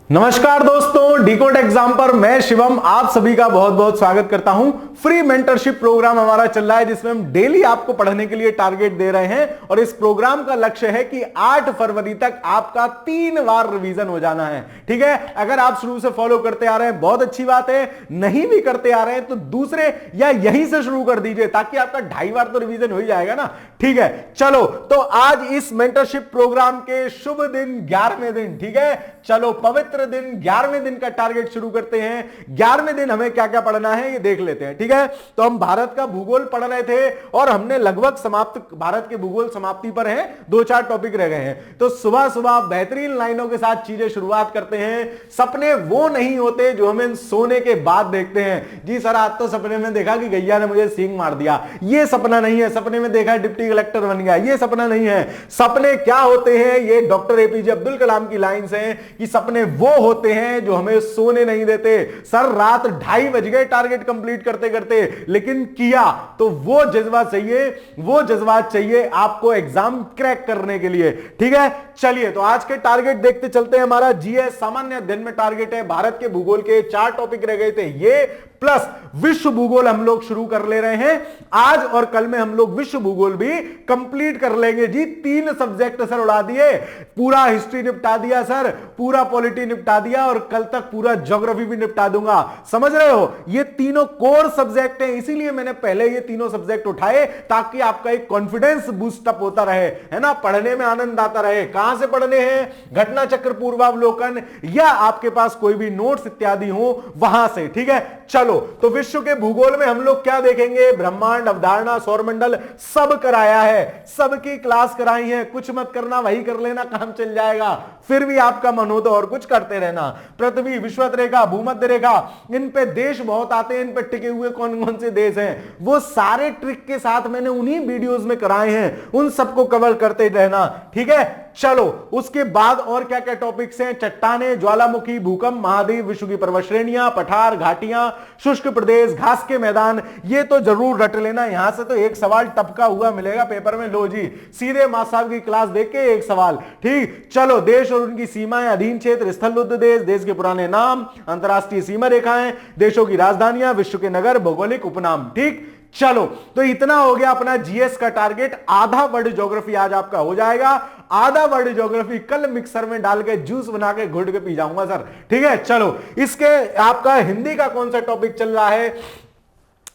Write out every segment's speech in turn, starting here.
नमस्कार दोस्तों, decode exam पर मैं शिवम आप सभी का बहुत बहुत स्वागत करता हूं। फ्री मेंटरशिप प्रोग्राम हमारा चल रहा है जिसमें हम डेली आपको पढ़ने के लिए टारगेट दे रहे हैं और इस प्रोग्राम का लक्ष्य है कि 8 फरवरी तक आपका 3 बार रिवीजन हो जाना है। ठीक है, अगर आप शुरू से फॉलो करते आ रहे हैं बहुत अच्छी बात है, नहीं भी करते आ रहे हैं तो दूसरे या यहीं से शुरू कर दीजिए ताकि आपका 2.5 बार तो रिवीजन हो ही जाएगा ना। ठीक है, चलो तो आज इस मेंटरशिप प्रोग्राम के शुभ दिन 11वें दिन, ठीक है, चलो पवित्र दिन 11वें दिन का टारगेट शुरू करते हैं। 11वें दिन हमें क्या क्या पढ़ना है ये देख लेते हैं। ठीक है, तो हम भारत का भूगोल पढ़ रहे थे और हमने लगभग समाप्त, भारत के भूगोल समाप्ति पर है, 2-4 टॉपिक रह गए हैं। तो सुबह सुबह बेहतरीन लाइनों के साथ चीजें शुरुआत करते हैं। सपने वो नहीं होते जो हमें सोने के बाद देखते हैं। जी सर, आज तो सपने में देखा कि गैया ने मुझे सींग मार दिया, ये सपना नहीं है। सपने में देखा डिप्टी कलेक्टर बन गया, ये सपना नहीं है। सपने क्या होते हैं, ये डॉक्टर एपीजे अब्दुल कलाम की लाइंस हैं कि सपने वो होते हैं जो हमें सोने नहीं देते। सर रात 2:30 बज गए टारगेट कंप्लीट करते करते, लेकिन किया। तो वो जज्बा चाहिए, वो जज्बात चाहिए आपको एग्जाम क्रैक करने के लिए। ठीक है, चलिए तो आज के टारगेट देखते चलते हैं। हमारा जीएस सामान्य अध्ययन में टारगेट है, भारत के भूगोल के 4 टॉपिक रह गए थे ये, प्लस विश्व भूगोल हम लोग शुरू कर ले रहे हैं। आज और कल में हम लोग विश्व भूगोल भी कंप्लीट कर लेंगे जी। 3 सब्जेक्ट सर उड़ा दिए, पूरा हिस्ट्री निपटा दिया सर, पूरा पॉलिटी निपटा दिया और कल तक पूरा ज्योग्राफी भी निपटा दूंगा। समझ रहे हो, ये तीनों कोर सब्जेक्ट हैं, इसीलिए मैंने पहले ये तीनों सब्जेक्ट उठाए ताकि आपका एक कॉन्फिडेंस बूस्ट अप होता रहे, है ना, पढ़ने में आनंद आता रहे। कहां से पढ़ने हैं, घटना चक्र, पूर्वावलोकन या आपके पास कोई भी नोट्स इत्यादि हो वहां से। ठीक है, चलो तो विश्व के भूगोल में हम लोग क्या देखेंगे, ब्रह्मांड, अवधारणा, सौरमंडल सब कराया है, सबकी क्लास कराई है। कुछ मत करना, वही कर लेना, काम चल जाएगा। फिर भी आपका मन हो तो और कुछ करते रहना। पृथ्वी, विषुवत रेखा, भूमध्य रेखा, इन पे देश बहुत आते हैं, इन पे टिके हुए कौन कौन से देश हैं, वो सारे ट्रिक के साथ मैंने उन्हीं वीडियोस में कराए हैं, उन सबको कवर करते रहना। ठीक है, चलो उसके बाद और क्या क्या टॉपिक्स हैं, चट्टाने, ज्वालामुखी, भूकंप, महाद्वीप, विश्व की पर्वत श्रेणियां, पठार, घाटियां, शुष्क प्रदेश, घास के मैदान, ये तो जरूर रट लेना। यहां से तो एक सवाल टपका हुआ मिलेगा पेपर में, लो जी सीधे मां साहब की क्लास देख के एक सवाल। ठीक, चलो देश और उनकी सीमाएं, अधीन क्षेत्र, स्थलबद्ध देश, देश के पुराने नाम, अंतरराष्ट्रीय सीमा रेखाएं, देशों की राजधानियां, विश्व के नगर, भौगोलिक उपनाम। ठीक, चलो तो इतना हो गया अपना जीएस का टारगेट। आधा वर्ल्ड ज्योग्राफी आज आपका हो जाएगा, आधा वर्ल्ड ज्योग्राफी कल मिक्सर में डाल के जूस बना के घुट के पी जाऊंगा सर। ठीक है, चलो इसके आपका हिंदी का कौन सा टॉपिक चल रहा है,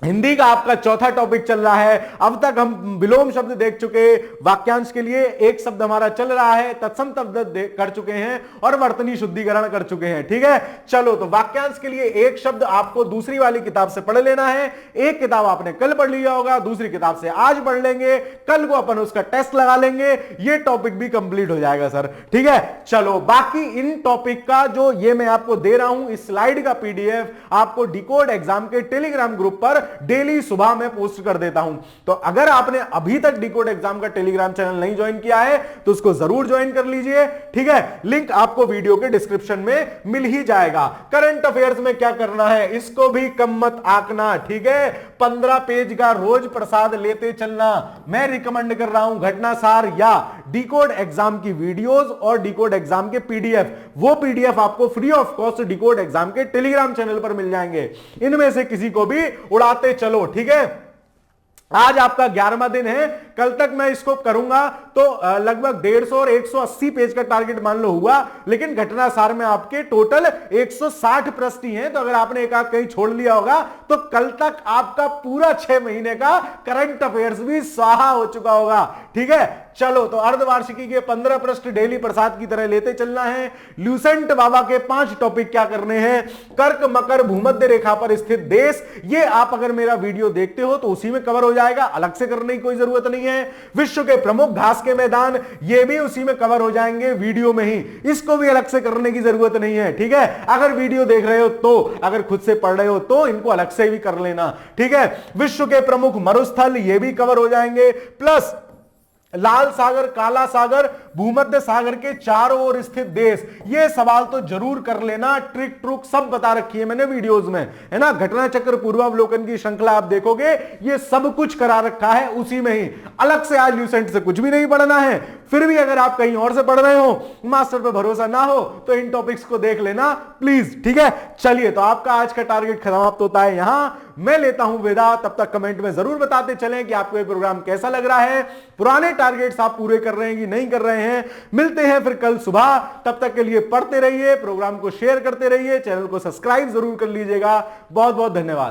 हिंदी का आपका चौथा टॉपिक चल रहा है। अब तक हम विलोम शब्द देख चुके, वाक्यांश के लिए एक शब्द हमारा चल रहा है, तत्सम शब्द कर चुके हैं और वर्तनी शुद्धिकरण कर चुके हैं। ठीक है, चलो तो वाक्यांश के लिए एक शब्द आपको दूसरी वाली किताब से पढ़ लेना है। एक किताब आपने कल पढ़ लिया होगा, दूसरी किताब से आज पढ़ लेंगे, कल को अपन उसका टेस्ट लगा लेंगे, ये टॉपिक भी कंप्लीट हो जाएगा सर। ठीक है, चलो बाकी इन टॉपिक का जो ये मैं आपको दे रहा हूं, इस स्लाइड का पीडीएफ आपको डिकोड एग्जाम के टेलीग्राम ग्रुप पर डेली सुबह में पोस्ट कर देता हूं। तो अगर आपने अभी तक डिकोड एग्जाम का टेलीग्राम चैनल नहीं ज्वाइन किया है तो उसको जरूर ज्वाइन कर लीजिए। ठीक है, लिंक आपको वीडियो के डिस्क्रिप्शन में मिल ही जाएगा। करंट अफेयर्स में क्या करना है, इसको भी कम मत आंकना। ठीक है, 15 पेज का रोज प्रसाद लेते चलना। मैं रिकमेंड कर रहा हूं घटनासार या डिकोड एग्जाम की वीडियोस और डिकोड एग्जाम के पीडीएफ, वो पीडीएफ आपको free of cost decode exam के टेलीग्राम चैनल पर मिल जाएंगे। इनमें से किसी को भी उड़ाते चलो। ठीक है, आज आपका 11वां दिन है, कल तक मैं इसको करूंगा तो लगभग 150 और 180 पेज का टारगेट मान लो हुआ, लेकिन घटनासार में आपके टोटल 160 प्रश्न ही हैं। तो अगर आपने एक आध कहीं छोड़ लिया होगा तो कल तक आपका पूरा 6 महीने का करंट अफेयर्स भी स्वाहा हो चुका होगा। ठीक है, चलो तो अर्धवार्षिकी के 15 प्रश्न डेली प्रसाद की तरह लेते चलना है। ल्यूसेंट बाबा के 5 टॉपिक क्या करने हैं, कर्क, मकर, भूमध्य रेखा पर स्थित देश, ये आप अगर मेरा वीडियो देखते हो तो उसी में कवर हो जाएगा, अलग से करने की कोई जरूरत नहीं है। विश्व के प्रमुख घास के मैदान, ये भी उसी में कवर हो जाएंगे वीडियो में ही, इसको भी अलग से करने की जरूरत नहीं है। ठीक है, अगर वीडियो देख रहे हो तो, अगर खुद से पढ़ रहे हो तो इनको अलग से भी कर लेना। ठीक है, विश्व के प्रमुख मरुस्थल, ये भी कवर हो जाएंगे, प्लस लाल सागर, काला सागर, भूमध्य सागर के चारों ओर स्थित देश, ये सवाल तो जरूर कर लेना। ट्रिक ट्रुक सब बता रखी है मैंने वीडियोस में, है ना। घटना चक्र, पूर्वावलोकन की श्रृंखला आप देखोगे, ये सब कुछ करा रखा है उसी में ही। अलग से आज ल्यूसेंट से कुछ भी नहीं पढ़ना है, फिर भी अगर आप कहीं और से पढ़ रहे हो, मास्टर पे भरोसा ना हो, तो इन टॉपिक्स को देख लेना प्लीज, ठीक है। चलिए, तो आपका आज का टारगेट समाप्त होता है यहां, मैं लेता हूं विदा। तब तक कमेंट में जरूर बताते चलें कि आपको ये प्रोग्राम कैसा लग रहा है, पुराने टारगेट्स आप पूरे कर रहे हैं कि नहीं कर रहे हैं। मिलते हैं फिर कल सुबह, तब तक के लिए पढ़ते रहिए, प्रोग्राम को शेयर करते रहिए, चैनल को सब्सक्राइब जरूर कर लीजिएगा। बहुत बहुत धन्यवाद।